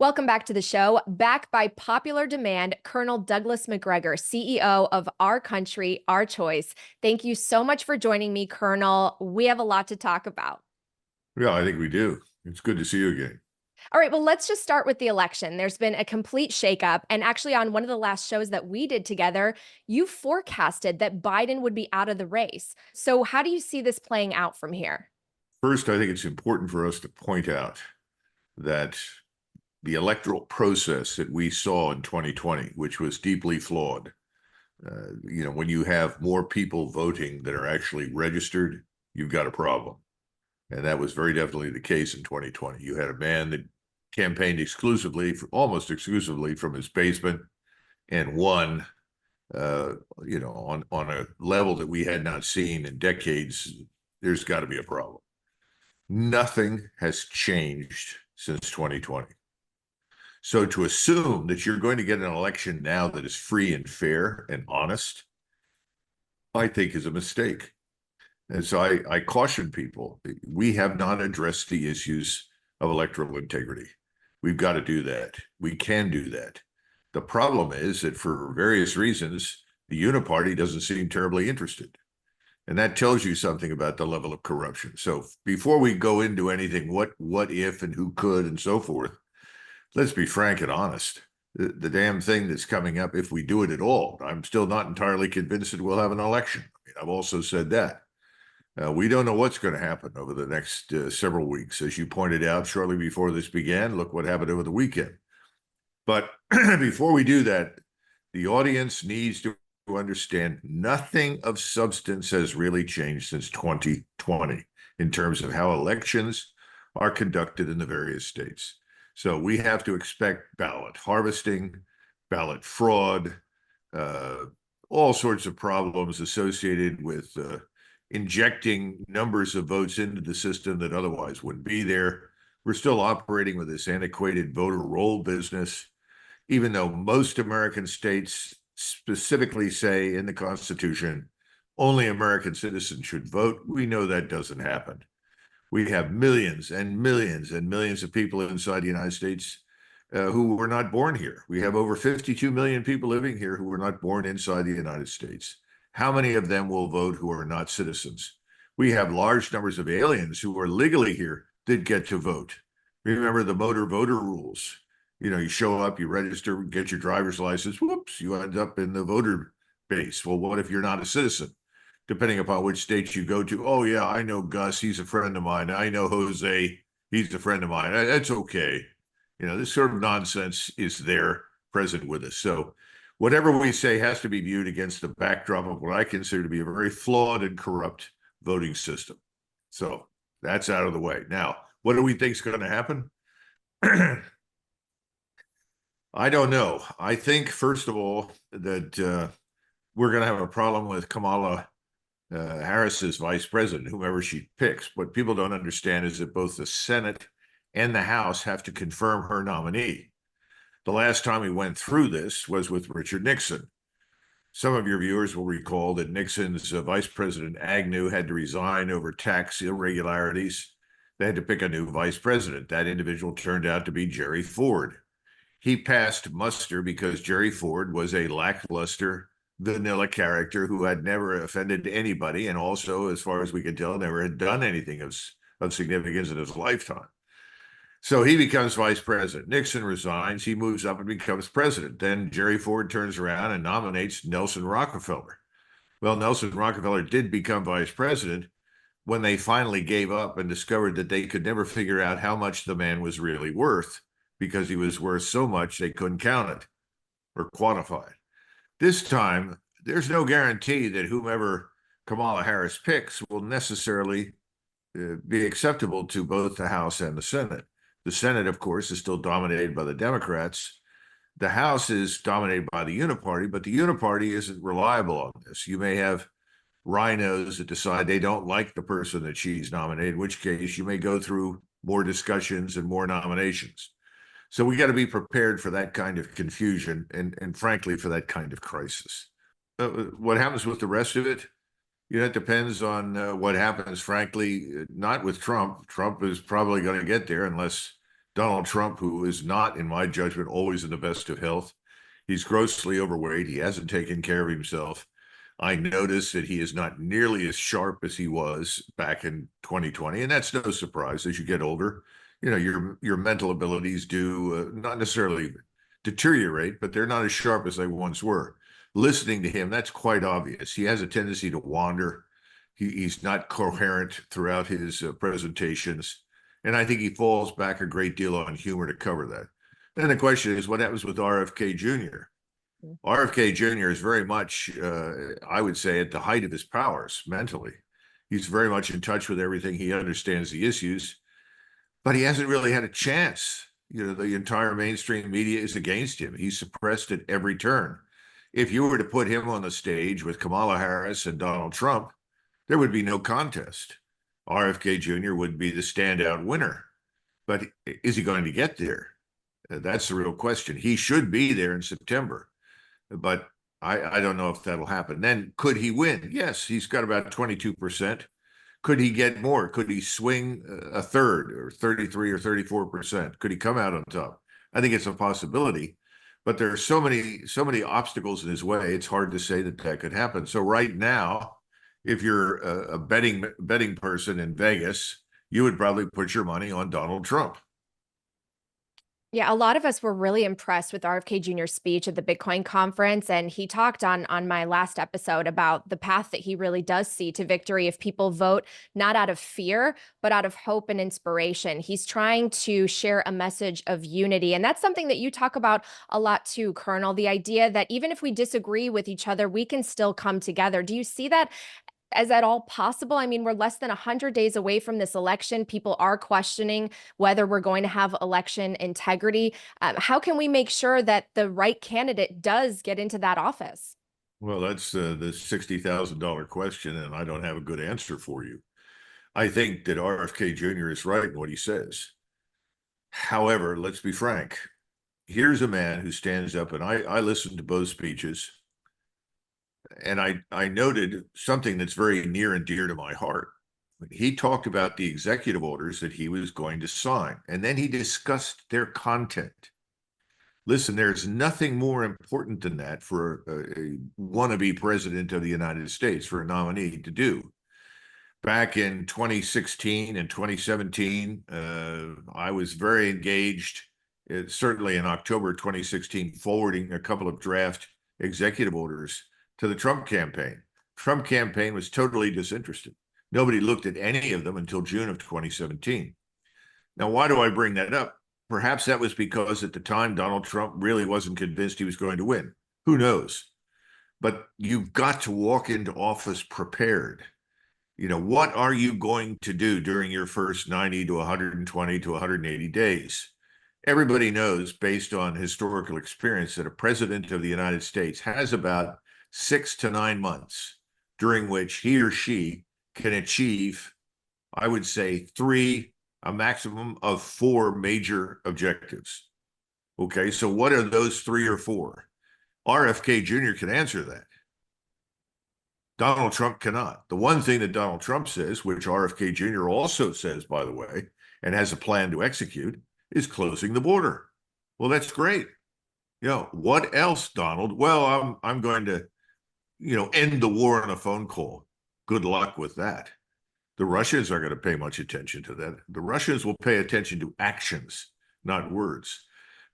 Welcome back to the show. Back by popular demand, Colonel Douglas Macgregor, CEO of Our Country, Our Choice. Thank you so much for joining me, Colonel. We have a lot to talk about. Yeah, I think we do. It's good to see you again. All right, well, let's just start with the election. There's been a complete shakeup. And actually, on one of the last shows that we did together, you forecasted that Biden would be out of the race. So, how do you see this playing out from here? First, I think it's important for us to point out that the electoral process that we saw in 2020, which was deeply flawed, when you have more people voting that are actually registered, you've got a problem. And that was very definitely the case in 2020. You had a man that campaigned almost exclusively from his basement and won, on a level that we had not seen in decades. There's got to be a problem. Nothing has changed since 2020. So to assume that you're going to get an election now that is free and fair and honest, I think is a mistake. And so I caution people, we have not addressed the issues of electoral integrity. We've got to do that. We can do that. The problem is that for various reasons, the Uniparty doesn't seem terribly interested. And that tells you something about the level of corruption. So before we go into anything, what if and who could and so forth, let's be frank and honest. The damn thing that's coming up, if we do it at all, I'm still not entirely convinced that we'll have an election. I've also said that. We don't know what's going to happen over the next several weeks. As you pointed out shortly before this began, look what happened over the weekend. But before we do that, the audience needs to understand nothing of substance has really changed since 2020 in terms of how elections are conducted in the various states. So we have to expect ballot harvesting, ballot fraud, all sorts of problems associated with injecting numbers of votes into the system that otherwise wouldn't be there. We're still operating with this antiquated voter roll business, even though most American states specifically say in the Constitution, only American citizens should vote. We know that doesn't happen. We have millions and millions and millions of people inside the United States who were not born here. We have over 52 million people living here who were not born inside the United States. How many of them will vote who are not citizens? We have large numbers of aliens who are legally here that get to vote. Remember the motor voter rules. You show up, you register, get your driver's license, whoops, you end up in the voter base. Well, what if you're not a citizen? Depending upon which state you go to. Oh, yeah, I know Gus, he's a friend of mine. I know Jose, he's a friend of mine. That's okay. This sort of nonsense is there present with us. So whatever we say has to be viewed against the backdrop of what I consider to be a very flawed and corrupt voting system. So that's out of the way. Now, what do we think is going to happen? I don't know. I think, first of all, that we're going to have a problem with Kamala Harris as vice president, whomever she picks. What people don't understand is that both the Senate and the House have to confirm her nominee. The last time we went through this was with Richard Nixon. Some of your viewers will recall that Nixon's Vice President Agnew had to resign over tax irregularities. They had to pick a new vice president. That individual turned out to be Jerry Ford. He passed muster because Jerry Ford was a lackluster, vanilla character who had never offended anybody, and also, as far as we could tell, never had done anything of significance in his lifetime. So he becomes vice president. Nixon resigns. He moves up and becomes president. Then Jerry Ford turns around and nominates Nelson Rockefeller. Well, Nelson Rockefeller did become vice president when they finally gave up and discovered that they could never figure out how much the man was really worth, because he was worth so much they couldn't count it or quantify it. This time, there's no guarantee that whomever Kamala Harris picks will necessarily be acceptable to both the House and the Senate. The Senate, of course, is still dominated by the Democrats. The House is dominated by the Uniparty, but the Uniparty isn't reliable on this. You may have rhinos that decide they don't like the person that she's nominated, in which case you may go through more discussions and more nominations. So we got to be prepared for that kind of confusion and frankly, for that kind of crisis. What happens with the rest of it? It depends on what happens, frankly, not with Trump. Trump is probably going to get there unless Donald Trump, who is not, in my judgment, always in the best of health. He's grossly overweight. He hasn't taken care of himself. I notice that he is not nearly as sharp as he was back in 2020, and that's no surprise. As you get older, your mental abilities do not necessarily deteriorate, but they're not as sharp as they once were. Listening to him, that's quite obvious. He has a tendency to wander. He's not coherent throughout his presentations, and I think he falls back a great deal on humor to cover that. Then the question is, what happens with RFK Jr.? RFK Jr. is very much, I would say, at the height of his powers mentally. He's very much in touch with everything. He understands the issues, but he hasn't really had a chance. The entire mainstream media is against him. He's suppressed at every turn. If you were to put him on the stage with Kamala Harris and Donald Trump, there would be no contest. RFK Jr. would be the standout winner. But is he going to get there? That's the real question. He should be there in September, but I don't know if that'll happen. Then could he win? Yes, he's got about 22%. Could he get more? Could he swing a third, or 33 or 34%? Could he come out on top? I think it's a possibility, but there are so many obstacles in his way. It's hard to say that could happen. So right now, if you're a betting person in Vegas, you would probably put your money on Donald Trump. Yeah, a lot of us were really impressed with RFK Jr.'s speech at the Bitcoin conference, and he talked on my last episode about the path that he really does see to victory if people vote not out of fear, but out of hope and inspiration. He's trying to share a message of unity, and that's something that you talk about a lot too, Colonel, the idea that even if we disagree with each other, we can still come together. Do you see that as at all possible? I mean, we're less than 100 days away from this election. People are questioning whether we're going to have election integrity. How can we make sure that the right candidate does get into that office? Well, that's the $60,000 question, and I don't have a good answer for you. I think that RFK Jr. is right in what he says. However, let's be frank. Here's a man who stands up, and I listened to both speeches, and I noted something that's very near and dear to my heart. He talked about the executive orders that he was going to sign, and then he discussed their content. Listen, there's nothing more important than that for a wannabe president of the United States, for a nominee to do. Back in 2016 and 2017, I was very engaged, certainly in October 2016, forwarding a couple of draft executive orders to the Trump campaign. Trump campaign was totally disinterested. Nobody looked at any of them until June of 2017. Now, why do I bring that up? Perhaps that was because at the time, Donald Trump really wasn't convinced he was going to win. Who knows? But you've got to walk into office prepared. What are you going to do during your first 90 to 120 to 180 days? Everybody knows, based on historical experience, that a president of the United States has about 6 to 9 months during which he or she can achieve, I would say, a maximum of 4 major objectives. Okay, so what are those 3 or 4? RFK Jr. can answer that. Donald Trump cannot. The one thing that Donald Trump says, which RFK Jr. also says, by the way, and has a plan to execute, is closing the border. Well, that's great. What else, Donald? Well, I'm going to, end the war on a phone call. Good luck with that. The Russians aren't going to pay much attention to that. The Russians will pay attention to actions, not words.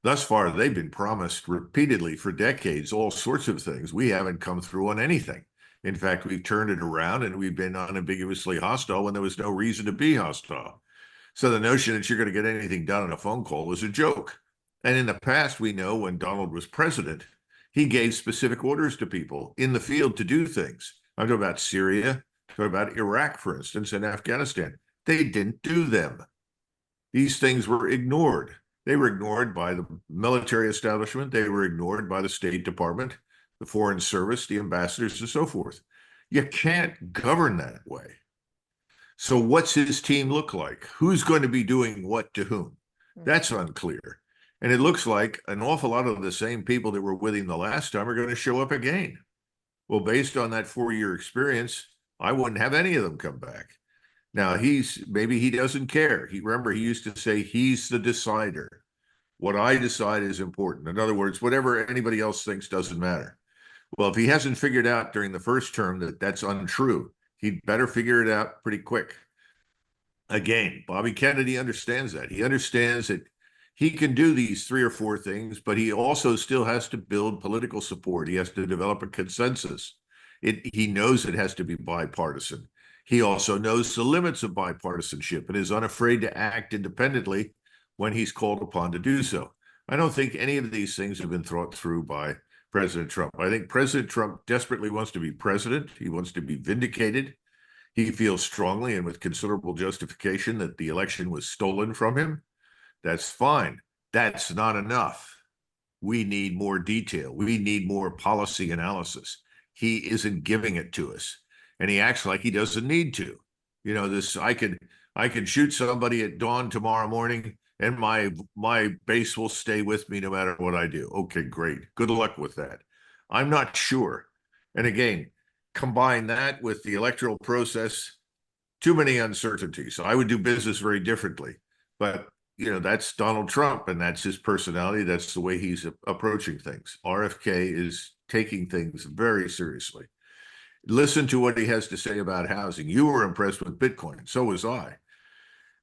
Thus far, they've been promised repeatedly for decades all sorts of things. We haven't come through on anything. In fact, we've turned it around and we've been unambiguously hostile when there was no reason to be hostile. So the notion that you're going to get anything done on a phone call is a joke. And in the past, we know when Donald was president, he gave specific orders to people in the field to do things. I'm talking about Syria, talking about Iraq, for instance, and Afghanistan. They didn't do them. These things were ignored. They were ignored by the military establishment. They were ignored by the State Department, the Foreign Service, the ambassadors, and so forth. You can't govern that way. So what's his team look like? Who's going to be doing what to whom? That's unclear. And it looks like an awful lot of the same people that were with him the last time are going to show up again. Well, based on that 4-year experience, I wouldn't have any of them come back. Now maybe he doesn't care. Remember, he used to say he's the decider. What I decide is important. In other words, whatever anybody else thinks doesn't matter. Well, if he hasn't figured out during the first term that that's untrue, he'd better figure it out pretty quick. Again, Bobby Kennedy understands that. He understands that he can do these 3 or 4 things, but he also still has to build political support. He has to develop a consensus. He knows it has to be bipartisan. He also knows the limits of bipartisanship and is unafraid to act independently when he's called upon to do so. I don't think any of these things have been thought through by President Trump. I think President Trump desperately wants to be president. He wants to be vindicated. He feels strongly and with considerable justification that the election was stolen from him. That's fine. That's not enough. We need more detail. We need more policy analysis. He isn't giving it to us, and he acts like he doesn't need to. You know, this I can shoot somebody at dawn tomorrow morning, and my base will stay with me no matter what I do. Okay, great. Good luck with that. I'm not sure. And again, combine that with the electoral process, too many uncertainties. I would do business very differently. But, you know, that's Donald Trump, and that's his personality. That's the way he's approaching things. RFK is taking things very seriously. Listen to what he has to say about housing. You were impressed with Bitcoin. So was I.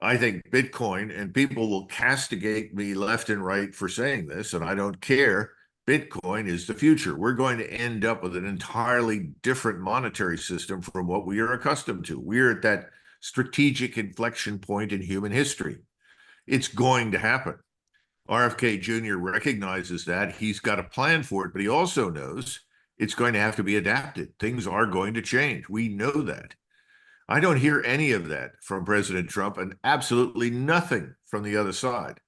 I think Bitcoin, and people will castigate me left and right for saying this, and I don't care. Bitcoin is the future. We're going to end up with an entirely different monetary system from what we are accustomed to. We're at that strategic inflection point in human history. It's going to happen. RFK Jr. recognizes that. He's got a plan for it, but he also knows it's going to have to be adapted. Things are going to change. We know that. I don't hear any of that from President Trump, and absolutely nothing from the other side,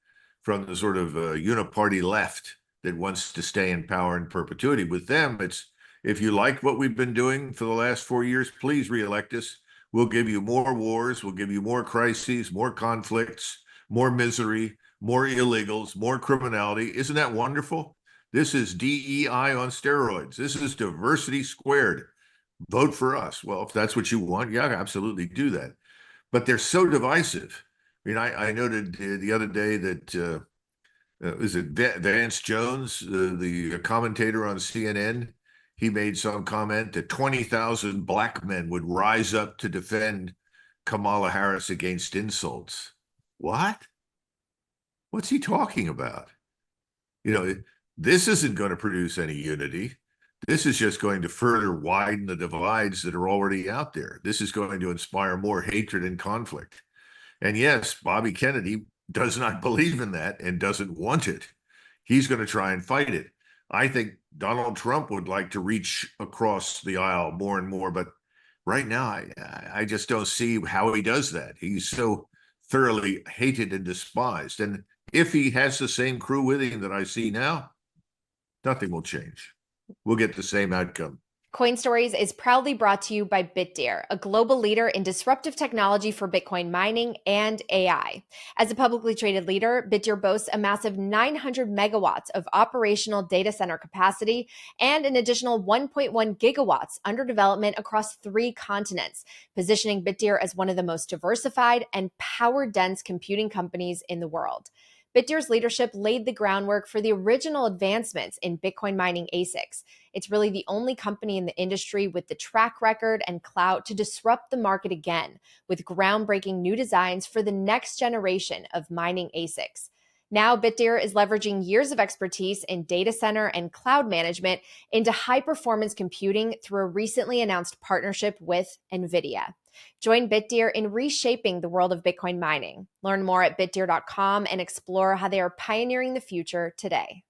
from the sort of uniparty left that wants to stay in power in perpetuity. With them, it's, if you like what we've been doing for the last 4 years, please reelect us. We'll give you more wars. We'll give you more crises, more conflicts, more misery, more illegals, more criminality. Isn't that wonderful? This is DEI on steroids. This is diversity squared. Vote for us. Well, if that's what you want, yeah, absolutely do that. But they're so divisive. I mean, I noted the other day that is it Vance Jones, the commentator on CNN? He made some comment that 20,000 black men would rise up to defend Kamala Harris against insults. What? What's he talking about? You know, this isn't going to produce any unity. This is just going to further widen the divides that are already out there. This is going to inspire more hatred and conflict. And yes, Bobby Kennedy does not believe in that and doesn't want it. He's going to try and fight it. I think Donald Trump would like to reach across the aisle more and more, but right now I just don't see how he does that. He's so thoroughly hated and despised. And if he has the same crew with him that I see now, nothing will change. We'll get the same outcome. Coin Stories is proudly brought to you by Bitdeer, a global leader in disruptive technology for Bitcoin mining and AI. As a publicly traded leader, Bitdeer boasts a massive 900 megawatts of operational data center capacity and an additional 1.1 gigawatts under development across 3 continents, positioning Bitdeer as one of the most diversified and power-dense computing companies in the world. Bitdeer's leadership laid the groundwork for the original advancements in Bitcoin mining ASICs. It's really the only company in the industry with the track record and clout to disrupt the market again with groundbreaking new designs for the next generation of mining ASICs. Now, Bitdeer is leveraging years of expertise in data center and cloud management into high-performance computing through a recently announced partnership with NVIDIA. Join Bitdeer in reshaping the world of Bitcoin mining. Learn more at bitdeer.com and explore how they are pioneering the future today.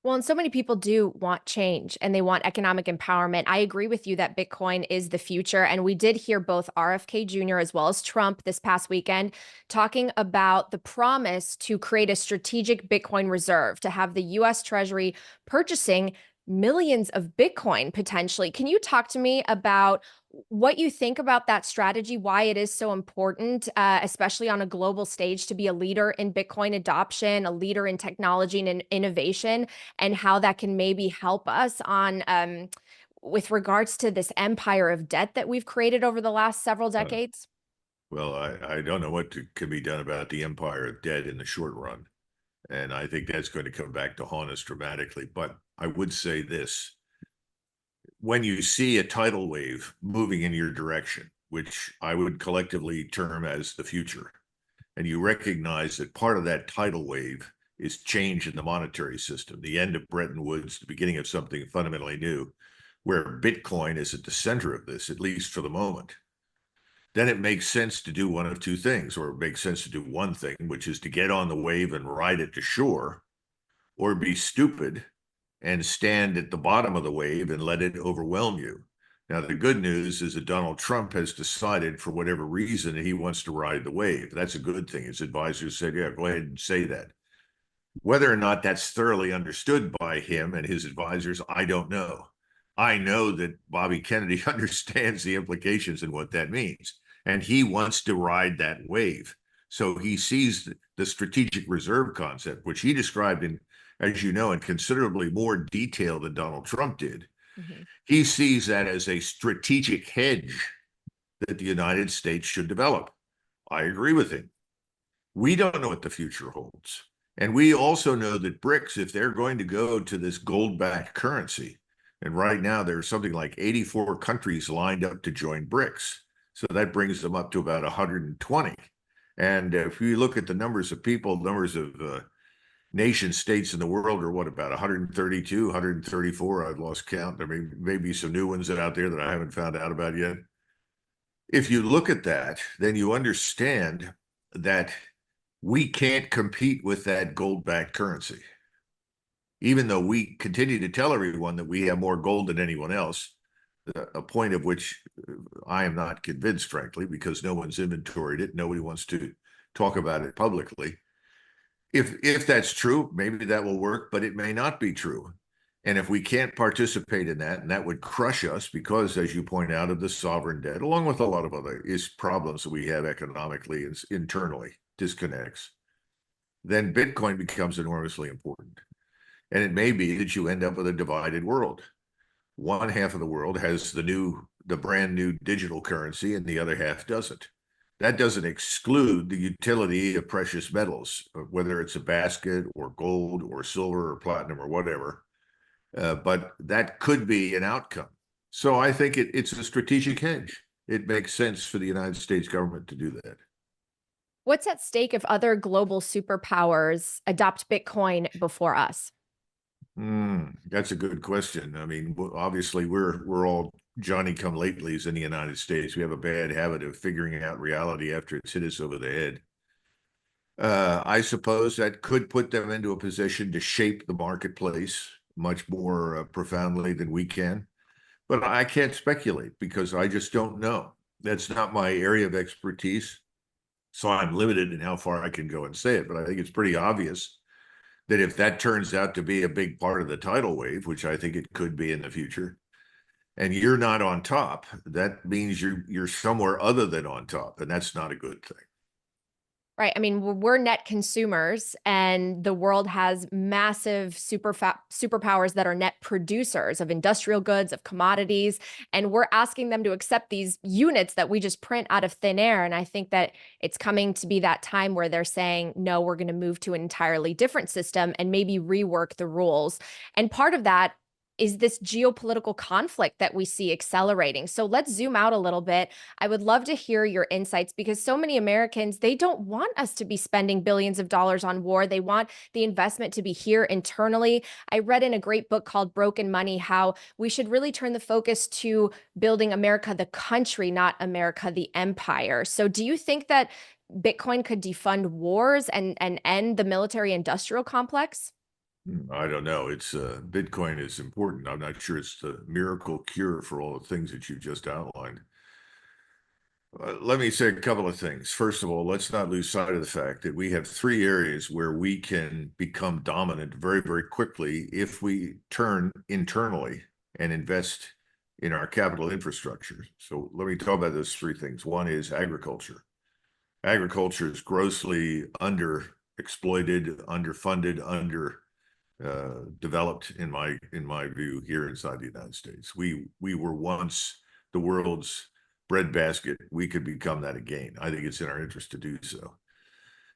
Well, and so many people do want change and they want economic empowerment. I agree with you that Bitcoin is the future. And we did hear both RFK Jr. as well as Trump this past weekend talking about the promise to create a strategic Bitcoin reserve, to have the US Treasury purchasing millions of Bitcoin potentially. Can you talk to me about what you think about that strategy, why it is so important, especially on a global stage, to be a leader in Bitcoin adoption, a leader in technology and innovation, and how that can maybe help us on with regards to this empire of debt that we've created over the last several decades? Well, I don't know what can be done about the empire of debt in the short run. And I think that's going to come back to haunt us dramatically. But I would say this: when you see a tidal wave moving in your direction, which I would collectively term as the future, and you recognize that part of that tidal wave is change in the monetary system, the end of Bretton Woods, the beginning of something fundamentally new, where Bitcoin is at the center of this, at least for the moment, then it makes sense to do one of two things, or it makes sense to do one thing, which is to get on the wave and ride it to shore, or be stupid and stand at the bottom of the wave and let it overwhelm you. Now, the good news is that Donald Trump has decided, for whatever reason, he wants to ride the wave. That's a good thing. His advisors said, yeah, go ahead and say that. Whether or not that's thoroughly understood by him and his advisors, I don't know. I know that Bobby Kennedy understands the implications and what that means, and he wants to ride that wave. So he sees the strategic reserve concept, which he described in, as you know, in considerably more detail than Donald Trump did. Mhm. He sees that as a strategic hedge that the United States should develop. I agree with him. We don't know what the future holds. And we also know that BRICS, if they're going to go to this gold-backed currency, and right now there's something like 84 countries lined up to join BRICS. So that brings them up to about 120. And if you look at the numbers of people, numbers of nation states in the world are what, about 132, 134? I've lost count. There may be some new ones out there that I haven't found out about yet. If you look at that, then you understand that we can't compete with that gold-backed currency, even though we continue to tell everyone that we have more gold than anyone else, a point of which I am not convinced, frankly, because no one's inventoried it. Nobody wants to talk about it publicly. If that's true, maybe that will work, but it may not be true. And if we can't participate in that, and that would crush us because, as you point out, of the sovereign debt, along with a lot of other problems that we have economically and internally, disconnects, then Bitcoin becomes enormously important. And it may be that you end up with a divided world. One half of the world has the brand new digital currency, and the other half doesn't. That doesn't exclude the utility of precious metals, whether it's a basket or gold or silver or platinum or whatever. But that could be an outcome. So I think it's a strategic hedge. It makes sense for the United States government to do that. What's at stake if other global superpowers adopt Bitcoin before us? That's a good question. I mean, obviously, we're all Johnny come latelys in the United States. We have a bad habit of figuring out reality after it's hit us over the head. I suppose that could put them into a position to shape the marketplace much more profoundly than we can. But I can't speculate because I just don't know. That's not my area of expertise. So I'm limited in how far I can go and say it. But I think it's pretty obvious that if that turns out to be a big part of the tidal wave, which I think it could be in the future, and you're not on top, that means you're somewhere other than on top, and that's not a good thing. Right. I mean, we're net consumers, and the world has massive superpowers that are net producers of industrial goods, of commodities, and we're asking them to accept these units that we just print out of thin air. And I think that it's coming to be that time where they're saying, no, we're going to move to an entirely different system and maybe rework the rules. And part of that is this geopolitical conflict that we see accelerating. So let's zoom out a little bit. I would love to hear your insights because so many Americans, they don't want us to be spending billions of dollars on war. They want the investment to be here internally. I read in a great book called Broken Money how we should really turn the focus to building America the country, not America the empire. So do you think that Bitcoin could defund wars and end the military industrial complex? I don't know. It's Bitcoin is important. I'm not sure it's the miracle cure for all the things that you just outlined. Let me say a couple of things. First of all, let's not lose sight of the fact that we have three areas where we can become dominant very, very quickly if we turn internally and invest in our capital infrastructure. So let me talk about those three things. One is agriculture. Agriculture is grossly underexploited, underfunded, developed in my view here inside the United States. We were once the world's breadbasket, we could become that again. I think it's in our interest to do so.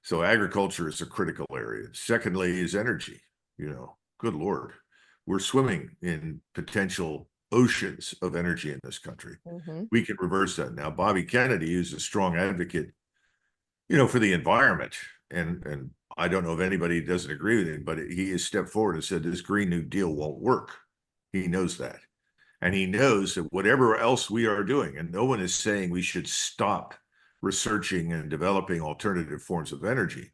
So agriculture is a critical area. Secondly is energy. Good Lord, we're swimming in potential oceans of energy in this country. Mm-hmm. We can reverse that. Now, Bobby Kennedy is a strong advocate, for the environment. And I don't know if anybody doesn't agree with him, but he has stepped forward and said this Green New Deal won't work. He knows that. And he knows that whatever else we are doing, and no one is saying we should stop researching and developing alternative forms of energy,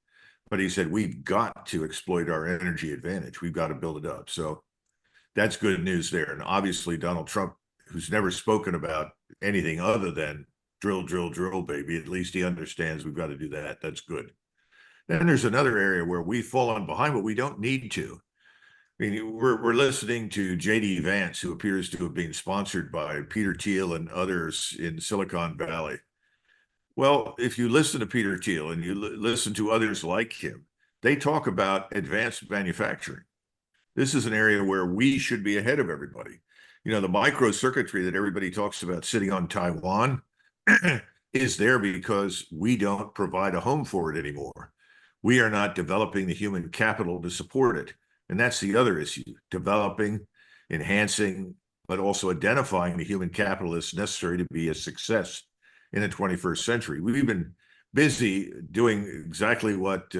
but he said we've got to exploit our energy advantage. We've got to build it up. So that's good news there. And obviously Donald Trump, who's never spoken about anything other than drill, drill, drill, baby, at least he understands we've got to do that. That's good. Then there's another area where we've fallen behind, but we don't need to. I mean, we're listening to J.D. Vance, who appears to have been sponsored by Peter Thiel and others in Silicon Valley. Well, if you listen to Peter Thiel and you listen to others like him, they talk about advanced manufacturing. This is an area where we should be ahead of everybody. The microcircuitry that everybody talks about sitting on Taiwan is there because we don't provide a home for it anymore. We are not developing the human capital to support it. And that's the other issue, developing, enhancing, but also identifying the human capital that's necessary to be a success in the 21st century. We've been busy doing exactly what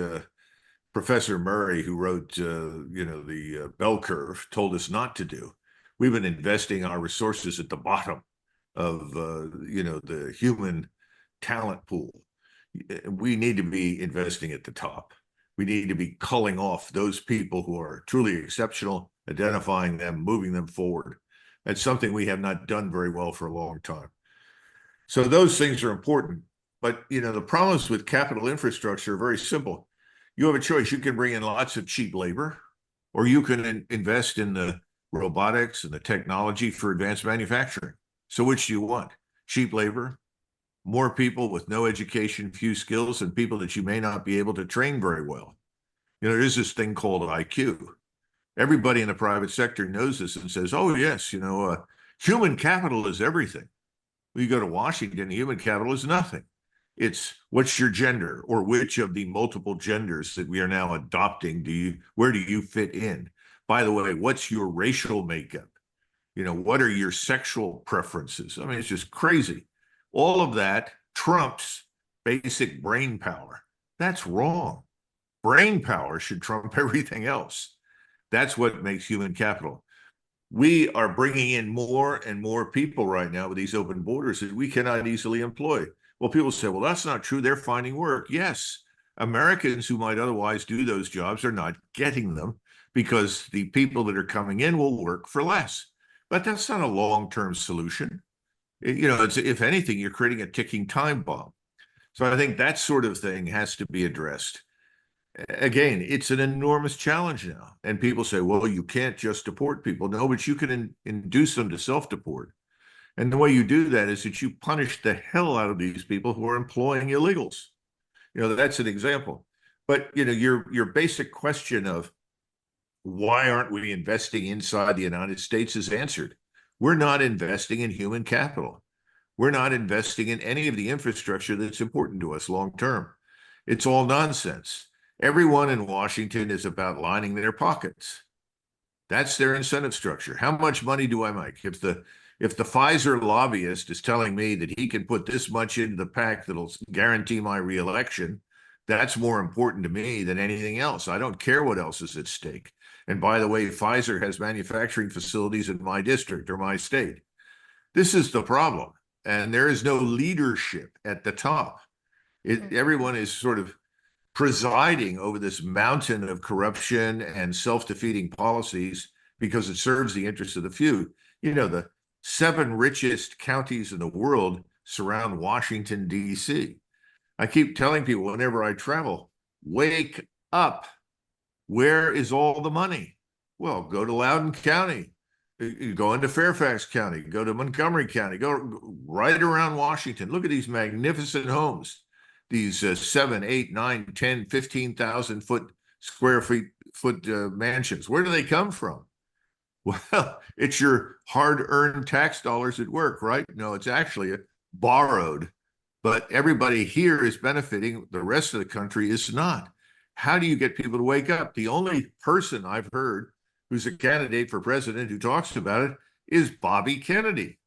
Professor Murray, who wrote, the bell curve, told us not to do. We've been investing our resources at the bottom of, the human talent pool. We need to be investing at the top. We need to be culling off those people who are truly exceptional, identifying them, moving them forward. That's something we have not done very well for a long time. So those things are important. But, the problems with capital infrastructure are very simple. You have a choice. You can bring in lots of cheap labor, or you can invest in the robotics and the technology for advanced manufacturing. So which do you want? Cheap labor, more people with no education, few skills, and people that you may not be able to train very well. There is this thing called IQ. Everybody in the private sector knows this and says, oh, yes, human capital is everything. When you go to Washington, human capital is nothing. It's what's your gender, or which of the multiple genders that we are now adopting where do you fit in? By the way, what's your racial makeup? What are your sexual preferences? I mean, it's just crazy. All of that trumps basic brain power. That's wrong. Brain power should trump everything else. That's what makes human capital. We are bringing in more and more people right now with these open borders that we cannot easily employ. Well, people say, well, that's not true. They're finding work. Yes, Americans who might otherwise do those jobs are not getting them because the people that are coming in will work for less. But that's not a long-term solution. If anything, you're creating a ticking time bomb. So I think that sort of thing has to be addressed. Again, it's an enormous challenge now. And people say, well, you can't just deport people. No, but you can induce them to self-deport. And the way you do that is that you punish the hell out of these people who are employing illegals. That's an example. But, your basic question of why aren't we investing inside the United States is answered. We're not investing in human capital. We're not investing in any of the infrastructure that's important to us long term. It's all nonsense. Everyone in Washington is about lining their pockets. That's their incentive structure. How much money do I make? If the Pfizer lobbyist is telling me that he can put this much into the PAC that'll guarantee my reelection, that's more important to me than anything else. I don't care what else is at stake. And by the way, Pfizer has manufacturing facilities in my district or my state. This is the problem. And there is no leadership at the top. Everyone is sort of presiding over this mountain of corruption and self-defeating policies because it serves the interests of the few. The 7 richest counties in the world surround Washington, D.C. I keep telling people whenever I travel, wake up. Where is all the money? Well, go to Loudoun County, go into Fairfax County, go to Montgomery County, go right around Washington. Look at these magnificent homes, these 7, 8, 9, 10, 15,000 square foot mansions. Where do they come from? Well, it's your hard-earned tax dollars at work, right? No, it's actually borrowed, but everybody here is benefiting. The rest of the country is not. How do you get people to wake up? The only person I've heard who's a candidate for president who talks about it is Bobby Kennedy.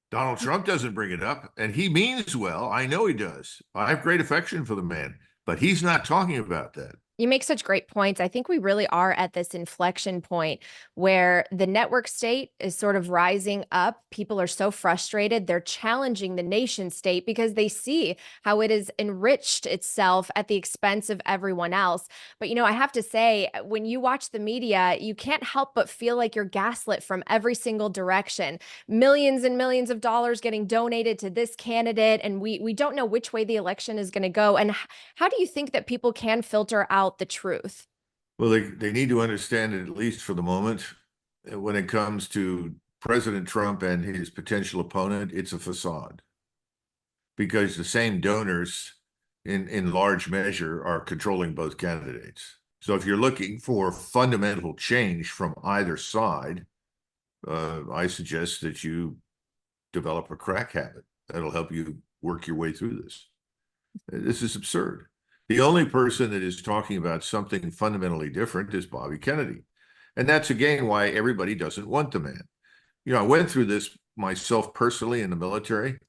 Donald Trump doesn't bring it up, and he means well. I know he does. I have great affection for the man, but he's not talking about that. You make such great points. I think we really are at this inflection point where the network state is sort of rising up. People are so frustrated. They're challenging the nation state because they see how it has enriched itself at the expense of everyone else. But, I have to say, when you watch the media, you can't help but feel like you're gaslit from every single direction. Millions and millions of dollars getting donated to this candidate, and we don't know which way the election is going to go. And how do you think that people can filter out the truth? Well, they need to understand it, at least for the moment, when it comes to President Trump and his potential opponent, it's a facade. Because the same donors, in large measure, are controlling both candidates. So if you're looking for fundamental change from either side, I suggest that you develop a crack habit. That'll help you work your way through this. This is absurd. The only person that is talking about something fundamentally different is Bobby Kennedy. And that's again why everybody doesn't want the man. I went through this myself personally in the military,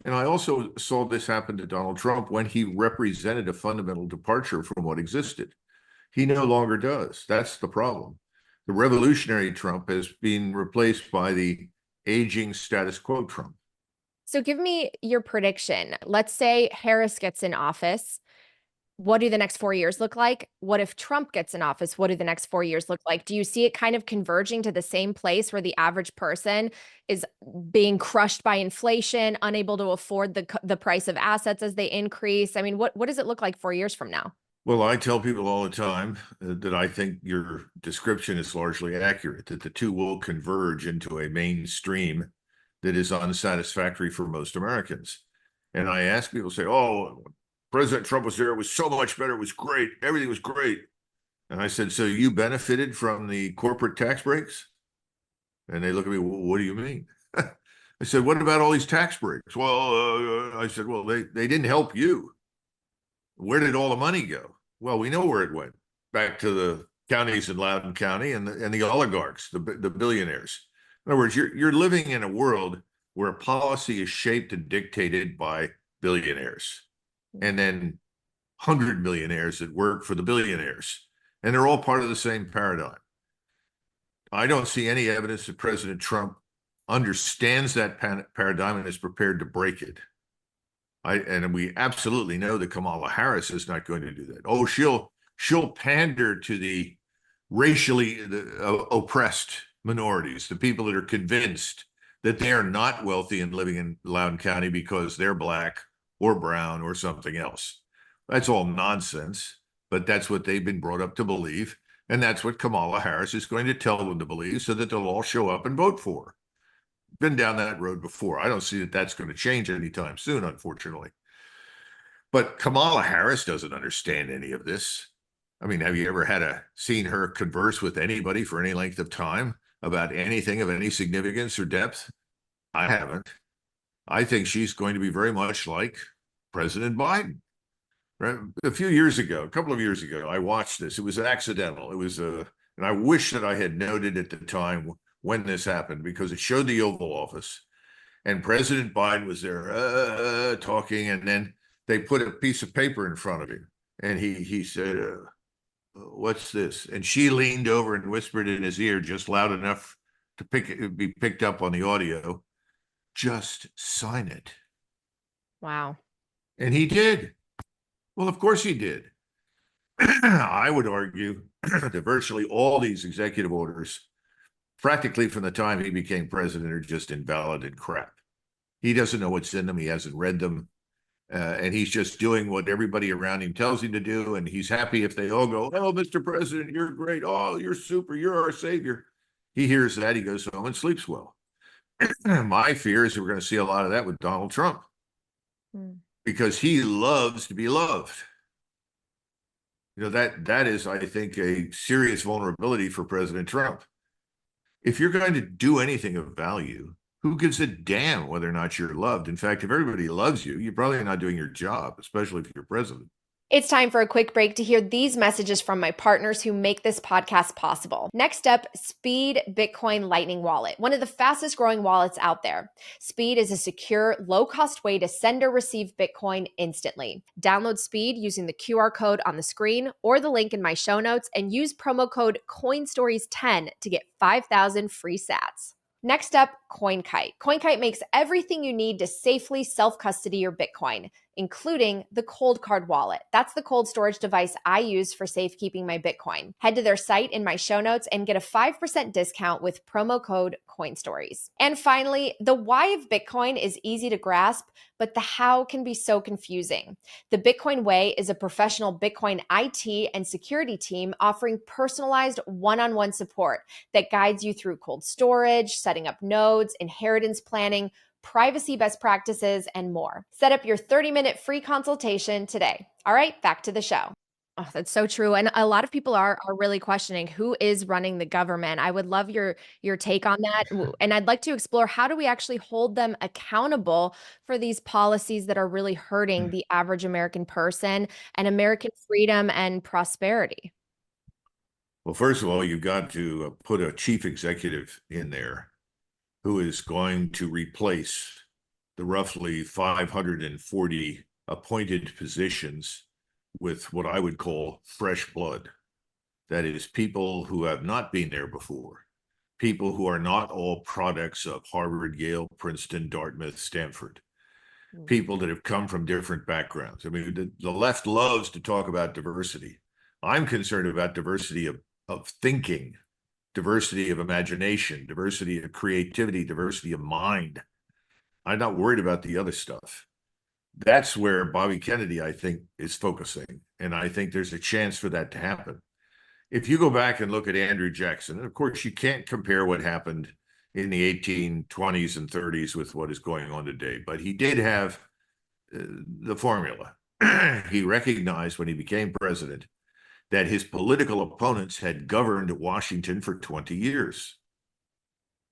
and I also saw this happen to Donald Trump when he represented a fundamental departure from what existed. He no longer does. That's the problem. The revolutionary Trump has been replaced by the aging status quo Trump. So give me your prediction. Let's say Harris gets in office. What do the next 4 years look like? What if Trump gets in office? What do the next 4 years look like? Do you see it kind of converging to the same place where the average person is being crushed by inflation, unable to afford the price of assets as they increase? I mean, what does it look like 4 years from now? Well, I tell people all the time that I think your description is largely accurate, that the two will converge into a mainstream that is unsatisfactory for most Americans. And I ask people, say, oh, President Trump was there. It was so much better. It was great. Everything was great. And I said, so you benefited from the corporate tax breaks? And they look at me, well, what do you mean? I said, what about all these tax breaks? Well, I said, well, they didn't help you. Where did all the money go? Well, we know where it went. Back to the counties in Loudoun County and the oligarchs, the billionaires. In other words, you're living in a world where policy is shaped and dictated by billionaires, and then 100 millionaires that work for the billionaires. And they're all part of the same paradigm. I don't see any evidence that President Trump understands that paradigm and is prepared to break it. And we absolutely know that Kamala Harris is not going to do that. Oh, she'll pander to the racially oppressed minorities, the people that are convinced that they are not wealthy and living in Loudoun County because they're black or brown or something else. That's all nonsense, but that's what they've been brought up to believe. And that's what Kamala Harris is going to tell them to believe so that they'll all show up and vote for her. Been down that road before. I don't see that that's going to change anytime soon, unfortunately. But Kamala Harris doesn't understand any of this. I mean, have you ever seen her converse with anybody for any length of time about anything of any significance or depth? I haven't. I think she's going to be very much like President Biden. Right? A couple of years ago, I watched this. It was accidental. It was and I wish that I had noted at the time when this happened, because it showed the Oval Office and President Biden was there talking, and then they put a piece of paper in front of him, and he said, what's this? And she leaned over and whispered in his ear, just loud enough to be picked up on the audio, just sign it. Wow. And he did. Well, of course he did. I would argue that virtually all these executive orders, practically from the time he became president, are just invalid and crap. He doesn't know what's in them. He hasn't read them. And he's just doing what everybody around him tells him to do. And he's happy if they all go, oh, Mr. President, you're great. Oh, you're super. You're our savior. He hears that. He goes home and sleeps well. My fear is that we're going to see a lot of that with Donald Trump, because he loves to be loved. That is, I think, a serious vulnerability for President Trump. If you're going to do anything of value, Who gives a damn whether or not you're loved? In fact, if everybody loves you, you're probably not doing your job, especially if you're president. It's time for a quick break to hear these messages from my partners who make this podcast possible. Next up, Speed Bitcoin Lightning Wallet, one of the fastest growing wallets out there. Speed is a secure, low cost way to send or receive Bitcoin instantly. Download Speed using the QR code on the screen or the link in my show notes and use promo code CoinStories10 to get 5,000 free sats. Next up, Coinkite. Coinkite makes everything you need to safely self-custody your Bitcoin, including the Coldcard wallet. That's the cold storage device I use for safekeeping my Bitcoin. Head to their site in my show notes and get a 5% discount with promo code CoinStories. And finally, the why of Bitcoin is easy to grasp, but the how can be so confusing. The Bitcoin Way is a professional Bitcoin IT and security team offering personalized one-on-one support that guides you through cold storage, setting up nodes, inheritance planning, privacy best practices, and more. Set up your 30-minute free consultation today. All right, back to the show. Oh, that's so true. And a lot of people are really questioning who is running the government. I would love your take on that. And I'd like to explore how do we actually hold them accountable for these policies that are really hurting the average American person and American freedom and prosperity. Well, first of all, you've got to put a chief executive in there who is going to replace the roughly 540 appointed positions with what I would call fresh blood. That is, people who have not been there before, people who are not all products of Harvard, Yale, Princeton, Dartmouth, Stanford, people that have come from different backgrounds. I mean, the left loves to talk about diversity. I'm concerned about diversity of thinking, diversity of imagination, diversity of creativity, diversity of mind. I'm not worried about the other stuff. That's where Bobby Kennedy, I think, is focusing. And I think there's a chance for that to happen. If you go back and look at Andrew Jackson, and of course, you can't compare what happened in the 1820s and 30s with what is going on today, but he did have the formula. He recognized when he became president that his political opponents had governed Washington for 20 years.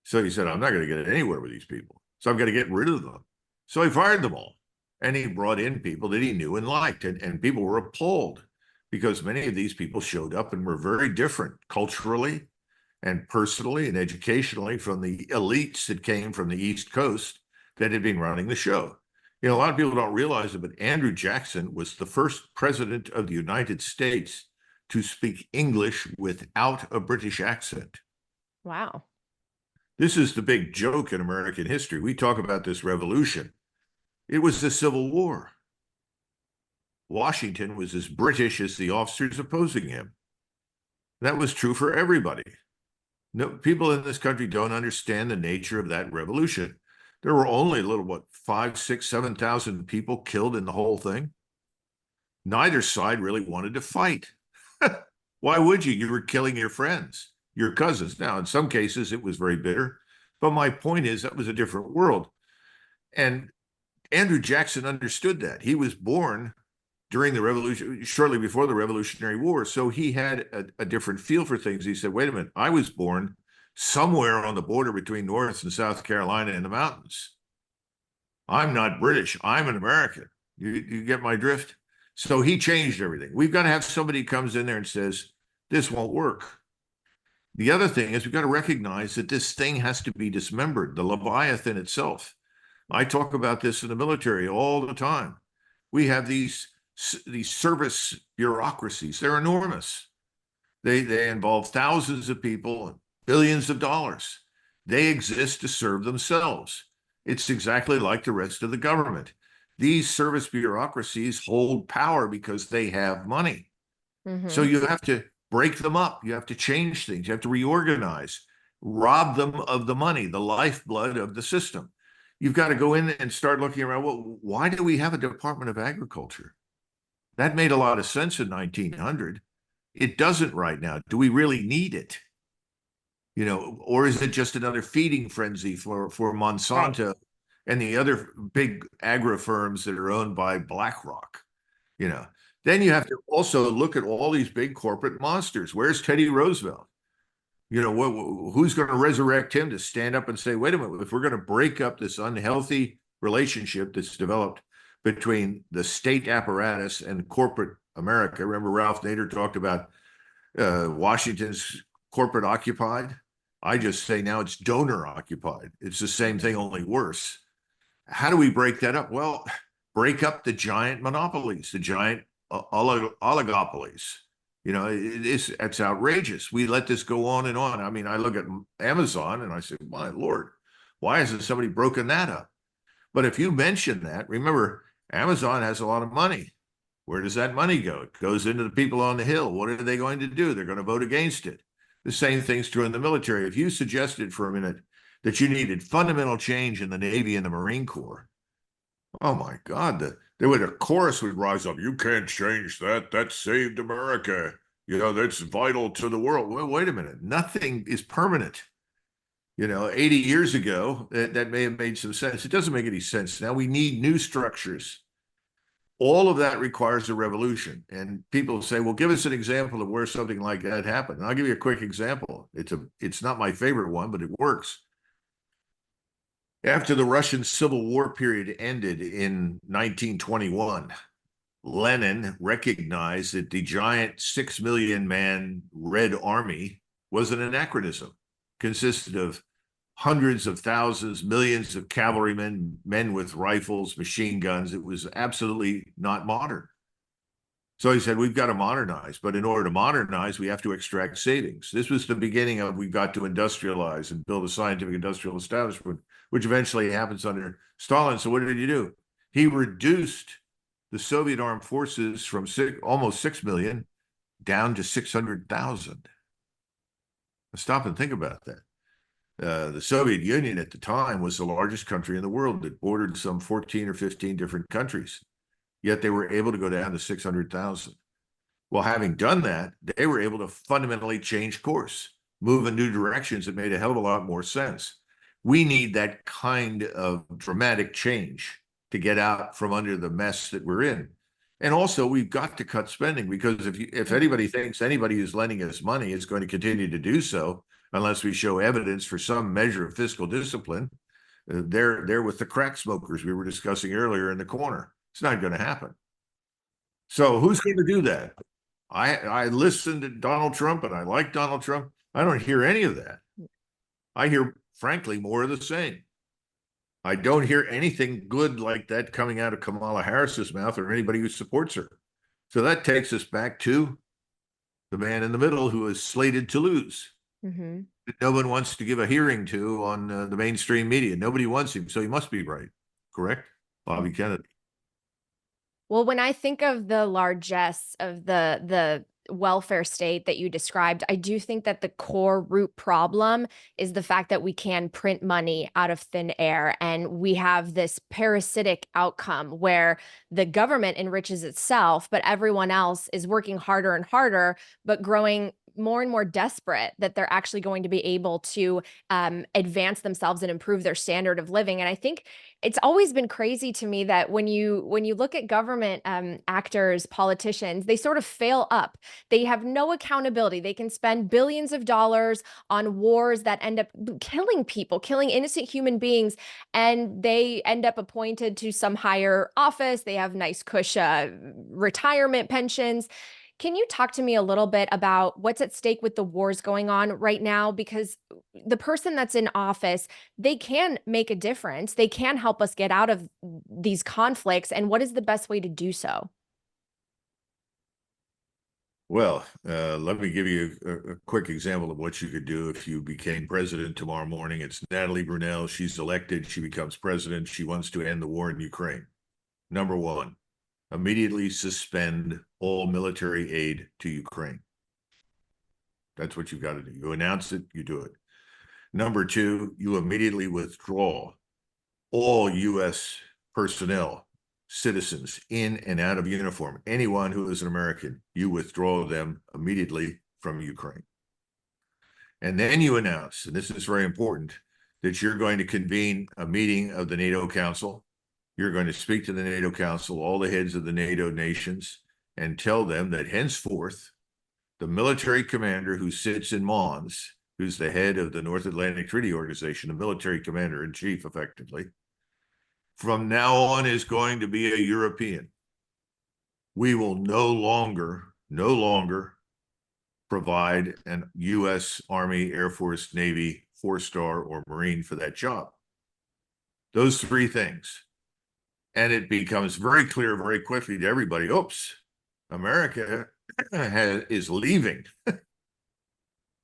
So he said, I'm not going to get anywhere with these people. So I'm going to get rid of them. So he fired them all. And he brought in people that he knew and liked. And people were appalled because many of these people showed up and were very different culturally and personally and educationally from the elites that came from the East Coast that had been running the show. You know, a lot of people don't realize it, but Andrew Jackson was the first president of the United States to speak English without a British accent. Wow. This is the big joke in American history. We talk about this revolution. It was the Civil War. Washington was as British as the officers opposing him. That was true for everybody. No, people in this country don't understand the nature of that revolution. There were only 5, 6, 7,000 people killed in the whole thing. Neither side really wanted to fight. Why would you? You were killing your friends, your cousins. Now, in some cases, it was very bitter. But my point is that was a different world. And Andrew Jackson understood that. He was born during the revolution, shortly before the Revolutionary War. So he had a different feel for things. He said, wait a minute, I was born somewhere on the border between North and South Carolina in the mountains. I'm not British. I'm an American. You get my drift? So he changed everything. We've got to have somebody who comes in there and says, this won't work. The other thing is we've got to recognize that this thing has to be dismembered, the Leviathan itself. I talk about this in the military all the time. We have these service bureaucracies. They're enormous. They involve thousands of people and billions of dollars. They exist to serve themselves. It's exactly like the rest of the government. These service bureaucracies hold power because they have money. Mm-hmm. So you have to break them up. You have to change things. You have to reorganize, rob them of the money, the lifeblood of the system. You've got to go in and start looking around. Well, why do we have a Department of Agriculture? That made a lot of sense in 1900. It doesn't right now. Do we really need it? You know, or is it just another feeding frenzy for Monsanto and the other big agri firms that are owned by BlackRock? You know, then you have to also look at all these big corporate monsters. Where's Teddy Roosevelt? You know, who's going to resurrect him to stand up and say, wait a minute, if we're going to break up this unhealthy relationship that's developed between the state apparatus and corporate America. Remember, Ralph Nader talked about Washington's corporate occupied. I just say now it's donor occupied. It's the same thing, only worse. How do we break that up? Well, break up the giant monopolies, the giant oligopolies. You know, it's outrageous. We let this go on and on. I mean, I look at Amazon and I say, my Lord, why hasn't somebody broken that up? But if you mention that, remember, Amazon has a lot of money. Where does that money go? It goes into the people on the Hill. What are they going to do? They're going to vote against it. The same thing's true in the military. If you suggested for a minute that you needed fundamental change in the Navy and the Marine Corps, oh my God, a chorus would rise up. You can't change that. That saved America. You know, that's vital to the world. Well, wait a minute. Nothing is permanent. You know, 80 years ago, that may have made some sense. It doesn't make any sense. Now we need new structures. All of that requires a revolution. And people say, well, give us an example of where something like that happened. And I'll give you a quick example. It's not my favorite one, but it works. After the Russian Civil War period ended in 1921, Lenin recognized that the giant 6 million man Red Army was an anachronism, consisted of hundreds of thousands, millions of cavalrymen, men with rifles, machine guns. It was absolutely not modern. So he said, we've got to modernize, but in order to modernize, we have to extract savings. This was the beginning of we've got to industrialize and build a scientific industrial establishment, which eventually happens under Stalin. So what did he do? He reduced the Soviet armed forces from almost 6 million down to 600,000. Stop and think about that. The Soviet Union at the time was the largest country in the world. It bordered some 14 or 15 different countries, yet they were able to go down to 600,000. Well, having done that, they were able to fundamentally change course, move in new directions that made a hell of a lot more sense. We need that kind of dramatic change to get out from under the mess that we're in. And also, we've got to cut spending, because if anybody thinks anybody who's lending us money is going to continue to do so, unless we show evidence for some measure of fiscal discipline, they're with the crack smokers we were discussing earlier in the corner. It's not going to happen. So who's going to do that? I listened to Donald Trump and I like Donald Trump. I don't hear any of that. I hear, frankly, more of the same. I don't hear anything good like that coming out of Kamala Harris's mouth or anybody who supports her. So that takes us back to the man in the middle who is slated to lose. Mm-hmm. No one wants to give a hearing to on the mainstream media. Nobody wants him, so he must be right. Correct? Bobby Kennedy. Well, when I think of the largesse of the welfare state that you described, I do think that the core root problem is the fact that we can print money out of thin air, and we have this parasitic outcome where the government enriches itself, but everyone else is working harder and harder, but growing more and more desperate that they're actually going to be able to advance themselves and improve their standard of living. And I think it's always been crazy to me that when you look at government actors, politicians, they sort of fail up. They have no accountability. They can spend billions of dollars on wars that end up killing people, killing innocent human beings, and they end up appointed to some higher office. They have nice cush retirement pensions. Can you talk to me a little bit about what's at stake with the wars going on right now? Because the person that's in office, they can make a difference. They can help us get out of these conflicts. And what is the best way to do Well, let me give you a quick example of what you could do if you became president tomorrow morning. It's Natalie Brunell. She's elected. She becomes president. She wants to end the war in Ukraine. Number one, immediately suspend all military aid to Ukraine. That's what you've got to do. You announce it, you do it. Number two, you immediately withdraw all U.S. personnel, citizens in and out of uniform. Anyone who is an American, you withdraw them immediately from Ukraine. And then you announce, and this is very important, that you're going to convene a meeting of the NATO Council. You're going to speak to the NATO Council, all the heads of the NATO nations, and tell them that henceforth, the military commander who sits in Mons who's the head of the North Atlantic Treaty Organization, the military commander in chief, effectively, from now on is going to be a European. We will no longer provide an U.S. Army, Air Force, Navy, 4-star, or Marine for that job. Those three things. And it becomes very clear very quickly to everybody, oops, America is leaving.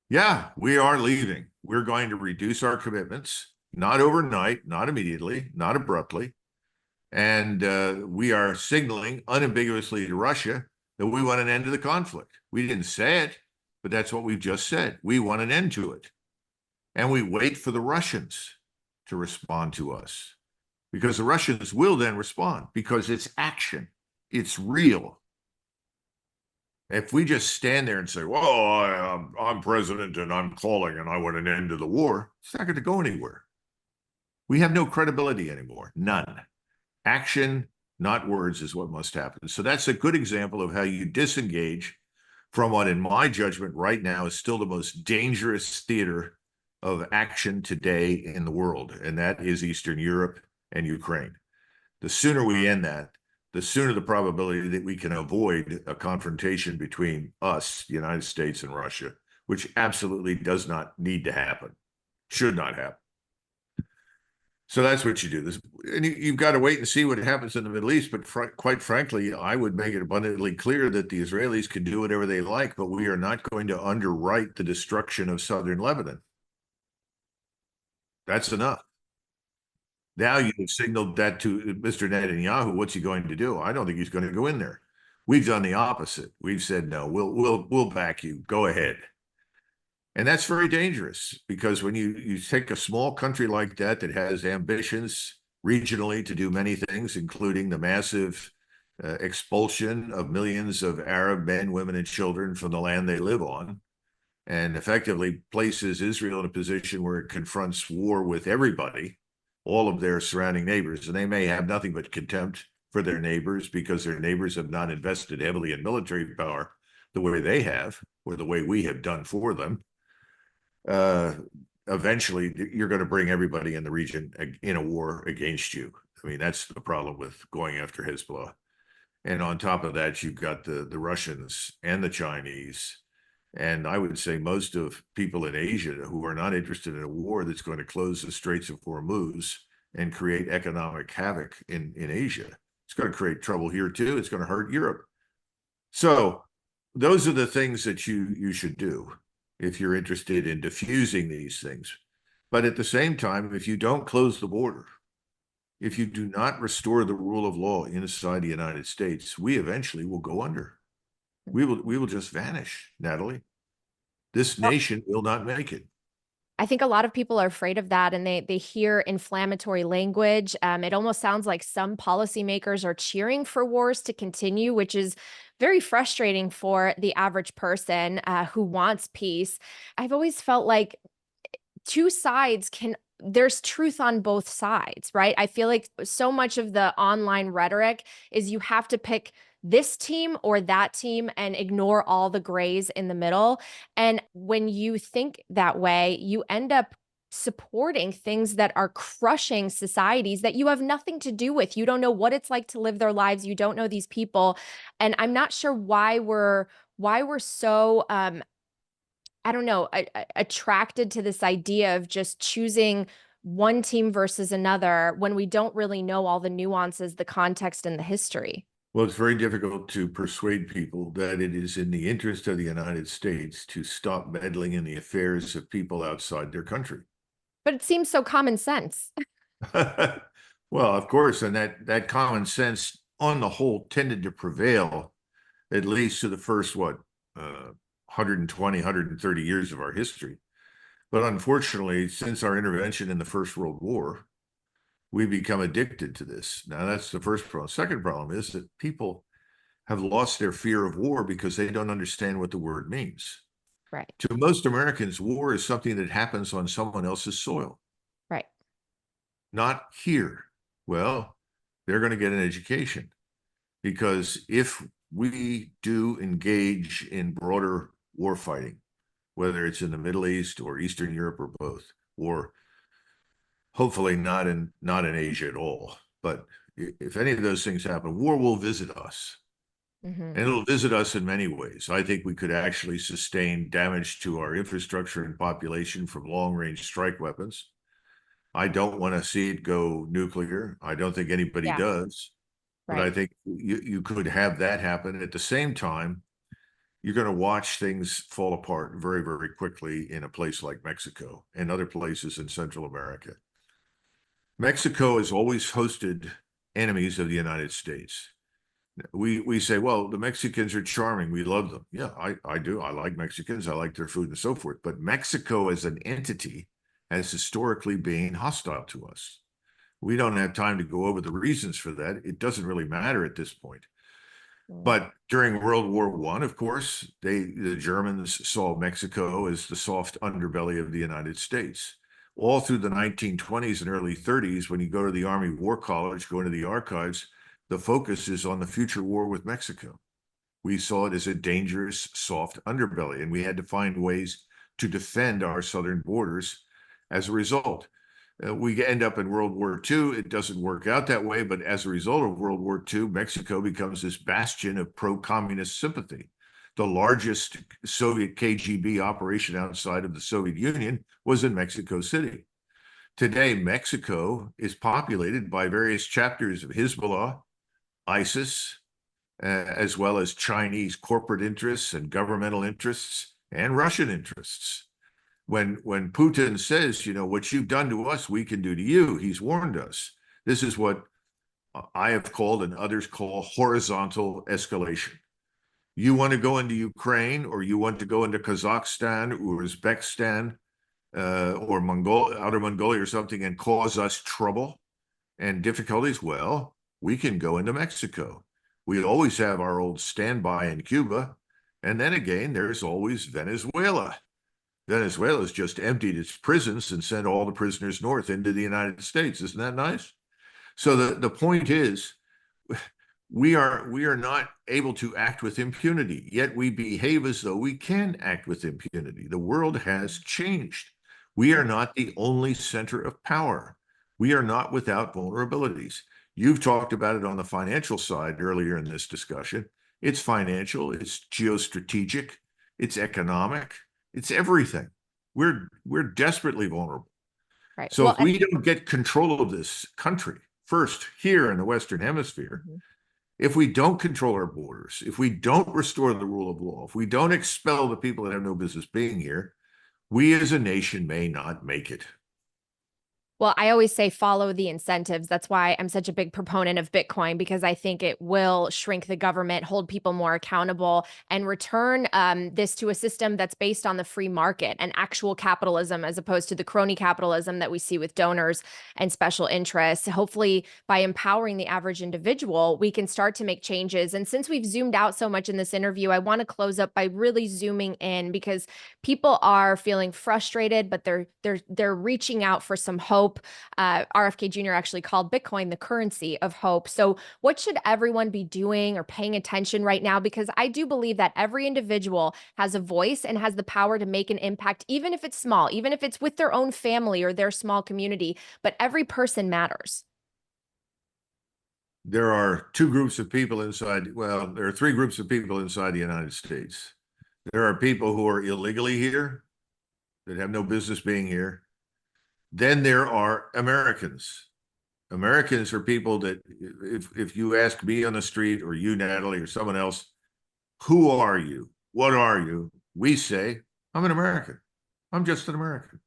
Yeah, we are leaving. We're going to reduce our commitments, not overnight, not immediately, not abruptly. And we are signaling unambiguously to Russia that we want an end to the conflict. We didn't say it, but that's what we've just said. We want an end to it. And we wait for the Russians to respond to us, because the Russians will then respond, because it's action. It's real. If we just stand there and say, well, I'm president and I'm calling and I want an end to the war, it's not going to go anywhere. We have no credibility anymore. None. Action, not words, is what must happen. So that's a good example of how you disengage from what, in my judgment, right now is still the most dangerous theater of action today in the world, and that is Eastern Europe and Ukraine. The sooner we end that, the sooner the probability that we can avoid a confrontation between us, the United States, and Russia, which absolutely does not need to happen, should not happen. So that's what you do. And you've got to wait and see what happens in the Middle East. But quite frankly, I would make it abundantly clear that the Israelis can do whatever they like, but we are not going to underwrite the destruction of southern Lebanon. That's enough. Now you've signaled that to Mr. Netanyahu. What's he going to do? I don't think he's going to go in there. We've done the opposite. We've said, no, we'll back you. Go ahead. And that's very dangerous, because when you take a small country like that has ambitions regionally to do many things, including the massive expulsion of millions of Arab men, women, and children from the land they live on, and effectively places Israel in a position where it confronts war with everybody, all of their surrounding neighbors. And they may have nothing but contempt for their neighbors because their neighbors have not invested heavily in military power the way they have, or the way we have done for them. Eventually you're going to bring everybody in the region in a war against you. I mean, that's the problem with going after Hezbollah. And on top of that, you've got the Russians and the Chinese, and I would say most of people in Asia who are not interested in a war that's going to close the Straits of Hormuz and create economic havoc in Asia. It's going to create trouble here too. It's going to hurt Europe. So those are the things that you should do if you're interested in diffusing these things. But at the same time, if you don't close the border, if you do not restore the rule of law inside the United States, we eventually will go under. We will just vanish, Natalie. This nation will not make it. I think a lot of people are afraid of that, and they hear inflammatory language. It almost sounds like some policymakers are cheering for wars to continue, which is very frustrating for the average person who wants peace. I've always felt like two sides there's truth on both sides, right? I feel like so much of the online rhetoric is you have to pick this team or that team and ignore all the grays in the middle. And when you think that way, you end up supporting things that are crushing societies that you have nothing to do with. You don't know what it's like to live their lives. You don't know these people. And I'm not sure why we're so I don't know, attracted to this idea of just choosing one team versus another when we don't really know all the nuances, the context, and the history. Well, it's very difficult to persuade people that it is in the interest of the United States to stop meddling in the affairs of people outside their country. But it seems so common sense. Well, of course, and that common sense on the whole tended to prevail, at least to the first, 120, 130 years of our history. But unfortunately, since our intervention in the First World War, we become addicted to this. Now, that's the first problem. Second problem is that people have lost their fear of war because they don't understand what the word means. Right. To most Americans, war is something that happens on someone else's soil. Right. Not here. Well, they're going to get an education, because if we do engage in broader war fighting, whether it's in the Middle East or Eastern Europe or both, or hopefully not in Asia at all. But if any of those things happen, war will visit us. Hmm. And it'll visit us in many ways. I think we could actually sustain damage to our infrastructure and population from long-range strike weapons. I don't want to see it go nuclear. I don't think anybody Yeah, does. But I right. think you could have that happen. At the same time, you're going to watch things fall apart very, very quickly in a place like Mexico and other places in Central America. Mexico has always hosted enemies of the United States. We say, well, the Mexicans are charming. We love them. Yeah, I do. I like Mexicans. I like their food and so forth. But Mexico as an entity has historically been hostile to us. We don't have time to go over the reasons for that. It doesn't really matter at this point. Mm. But during World War I, of course, the Germans saw Mexico as the soft underbelly of the United States. All through the 1920s and early 30s, when you go to the Army War College, go into the archives, the focus is on the future war with Mexico. We saw it as a dangerous, soft underbelly, and we had to find ways to defend our southern borders as a result. We end up in World War II. It doesn't work out that way, but as a result of World War II, Mexico becomes this bastion of pro-communist sympathy. The largest Soviet KGB operation outside of the Soviet Union was in Mexico City. Today, Mexico is populated by various chapters of Hezbollah, ISIS, as well as Chinese corporate interests and governmental interests and Russian interests. When Putin says, what you've done to us, we can do to you, he's warned us. This is what I have called and others call horizontal escalation. You want to go into Ukraine, or you want to go into Kazakhstan or Uzbekistan or outer Mongolia or something and cause us trouble and difficulties? Well, we can go into Mexico. We always have our old standby in Cuba. And then again, there's always Venezuela. Venezuela's just emptied its prisons and sent all the prisoners north into the United States. Isn't that nice? So the point is, we are not able to act with impunity, yet we behave as though we can act with impunity. The world has changed. We are not the only center of power. We are not without vulnerabilities. You've talked about it on the financial side earlier in this discussion. It's financial, it's geostrategic, it's economic, it's everything. We're desperately vulnerable. Right. So Well, if we don't get control of this country first here in the Western Hemisphere, mhm. if we don't control our borders, if we don't restore the rule of law, if we don't expel the people that have no business being here, we as a nation may not make it. Well, I always say follow the incentives. That's why I'm such a big proponent of Bitcoin, because I think it will shrink the government, hold people more accountable, and return this to a system that's based on the free market and actual capitalism, as opposed to the crony capitalism that we see with donors and special interests. Hopefully, by empowering the average individual, we can start to make changes. And since we've zoomed out so much in this interview, I want to close up by really zooming in, because people are feeling frustrated, but they're reaching out for some hope. RFK Jr. actually called Bitcoin the currency of hope. So, what should everyone be doing or paying attention right now? Because I do believe that every individual has a voice and has the power to make an impact, even if it's small, even if it's with their own family or their small community. But every person matters. There are two groups of people inside, well, there are three groups of people inside the United States. There are people who are illegally here that have no business being here. Then there are Americans. Americans are people that if you ask me on the street, or you, Natalie, or someone else, who are you? What are you? We say, I'm an American. I'm just an American.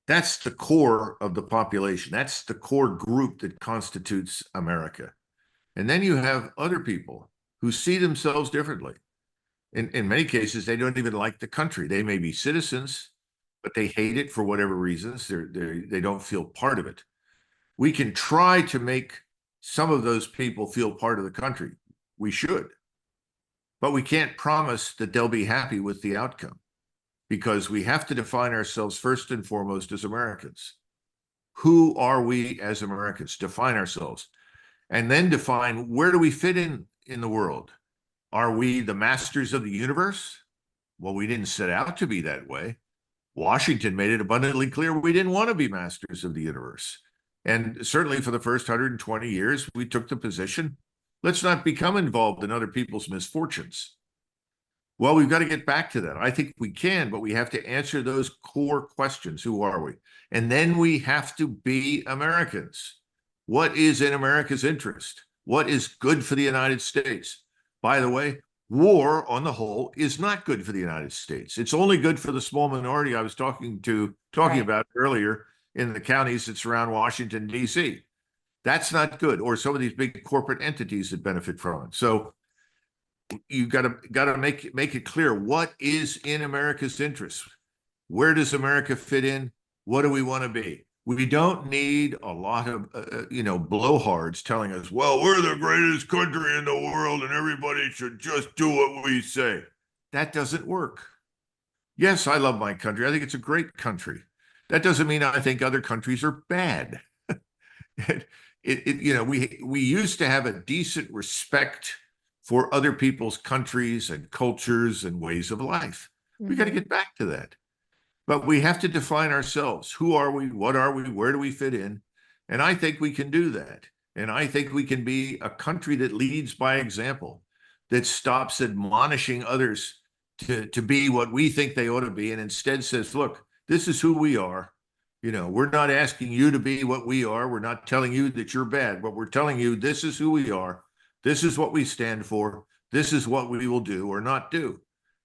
That's the core of the population. That's the core group that constitutes America. And then you have other people who see themselves differently. In many cases, they don't even like the country. They may be citizens, but they hate it for whatever reasons. They don't feel part of it. We can try to make some of those people feel part of the country. We should. But we can't promise that they'll be happy with the outcome, because we have to define ourselves first and foremost as Americans. Who are we as Americans? Define ourselves. And then define, where do we fit in the world? Are we the masters of the universe? Well, we didn't set out to be that way. Washington made it abundantly clear we didn't want to be masters of the universe. And certainly for the first 120 years, we took the position, let's not become involved in other people's misfortunes. Well, we've got to get back to that. I think we can, but we have to answer those core questions. Who are we? And then we have to be Americans. What is in America's interest? What is good for the United States? By the way, war on the whole is not good for the United States. It's only good for the small minority I was talking about earlier in the counties that surround Washington, D.C. That's not good, or some of these big corporate entities that benefit from it. So you got to make it clear what is in America's interest. Where does America fit in? What do we want to be? We don't need a lot of blowhards telling us, well, we're the greatest country in the world and everybody should just do what we say. That doesn't work. Yes, I love my country. I think it's a great country. That doesn't mean I think other countries are bad. We used to have a decent respect for other people's countries and cultures and ways of life. We got to get back to that. But we have to define ourselves. Who are we? What are we? Where do we fit in? And I think we can do that. And I think we can be a country that leads by example, that stops admonishing others to be what we think they ought to be, and instead says, look, this is who we are. We're not asking you to be what we are. We're not telling you that you're bad, but we're telling you this is who we are. This is what we stand for. This is what we will do or not do.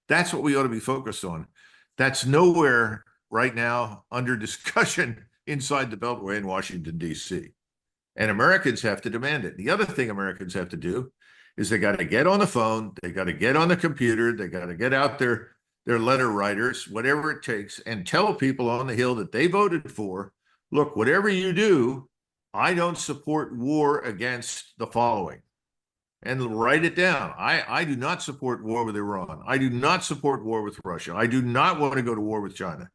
That's what we ought to be focused on. That's nowhere right now under discussion inside the Beltway in Washington, D.C. And Americans have to demand it. The other thing Americans have to do is they got to get on the phone. They got to get on the computer. They got to get out their letter writers, whatever it takes, and tell people on the Hill that they voted for, look, whatever you do, I don't support war against the following. And write it down. I do not support war with Iran. I do not support war with Russia. I do not want to go to war with China.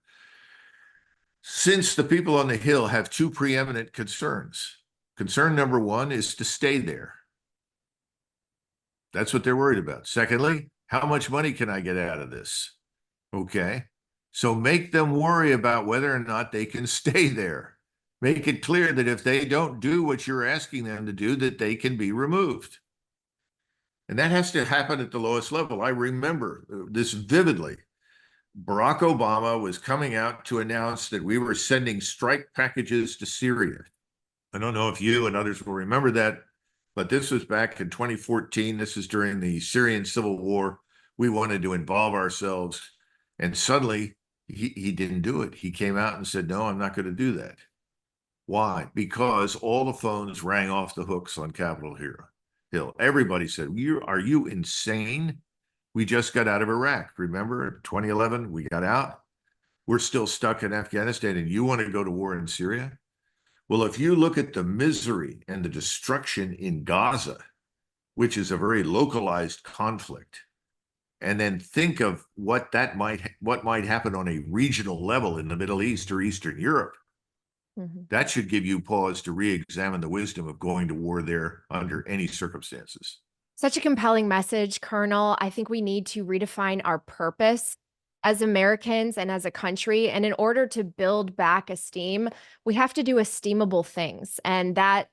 Since the people on the Hill have two preeminent concerns. Concern number one is to stay there. That's what they're worried about. Secondly, how much money can I get out of this? Okay. So make them worry about whether or not they can stay there. Make it clear that if they don't do what you're asking them to do, that they can be removed. And that has to happen at the lowest level. I remember this vividly. Barack Obama was coming out to announce that we were sending strike packages to Syria. I don't know if you and others will remember that, but this was back in 2014. This is during the Syrian civil war. We wanted to involve ourselves. And suddenly he didn't do it. He came out and said, no, I'm not going to do that. Why? Because all the phones rang off the hooks on Capitol Hill. Everybody said, are you insane? We just got out of Iraq. Remember, 2011, we got out. We're still stuck in Afghanistan, and you want to go to war in Syria? Well, if you look at the misery and the destruction in Gaza, which is a very localized conflict, and then think of what might happen on a regional level in the Middle East or Eastern Europe, that should give you pause to re-examine the wisdom of going to war there under any circumstances. Such a compelling message, Colonel. I think we need to redefine our purpose as Americans and as a country. And in order to build back esteem, we have to do esteemable things. And that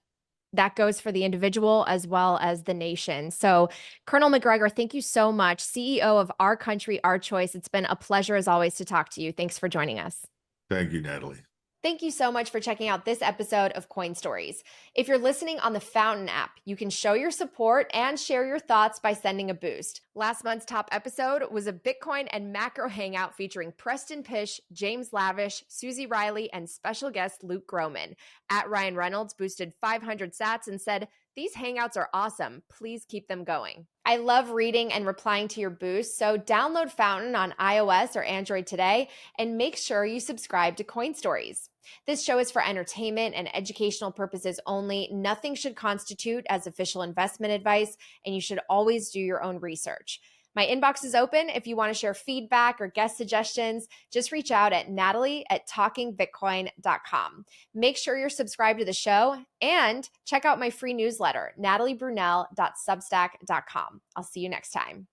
goes for the individual as well as the nation. So, Colonel Macgregor, thank you so much. CEO of Our Country, Our Choice. It's been a pleasure as always to talk to you. Thanks for joining us. Thank you, Natalie. Thank you so much for checking out this episode of Coin Stories. If you're listening on the Fountain app, you can show your support and share your thoughts by sending a boost. Last month's top episode was a Bitcoin and macro hangout featuring Preston Pish, James Lavish, Susie Riley, and special guest Luke Groman. At Ryan Reynolds boosted 500 sats and said, "These hangouts are awesome. Please keep them going." I love reading and replying to your boosts, so download Fountain on iOS or Android today and make sure you subscribe to Coin Stories. This show is for entertainment and educational purposes only. Nothing should constitute as official investment advice, and you should always do your own research. My inbox is open if you want to share feedback or guest suggestions. Just reach out at natalie@talkingbitcoin.com. Make sure you're subscribed to the show and check out my free newsletter, nataliebrunel.substack.com. I'll see you next time.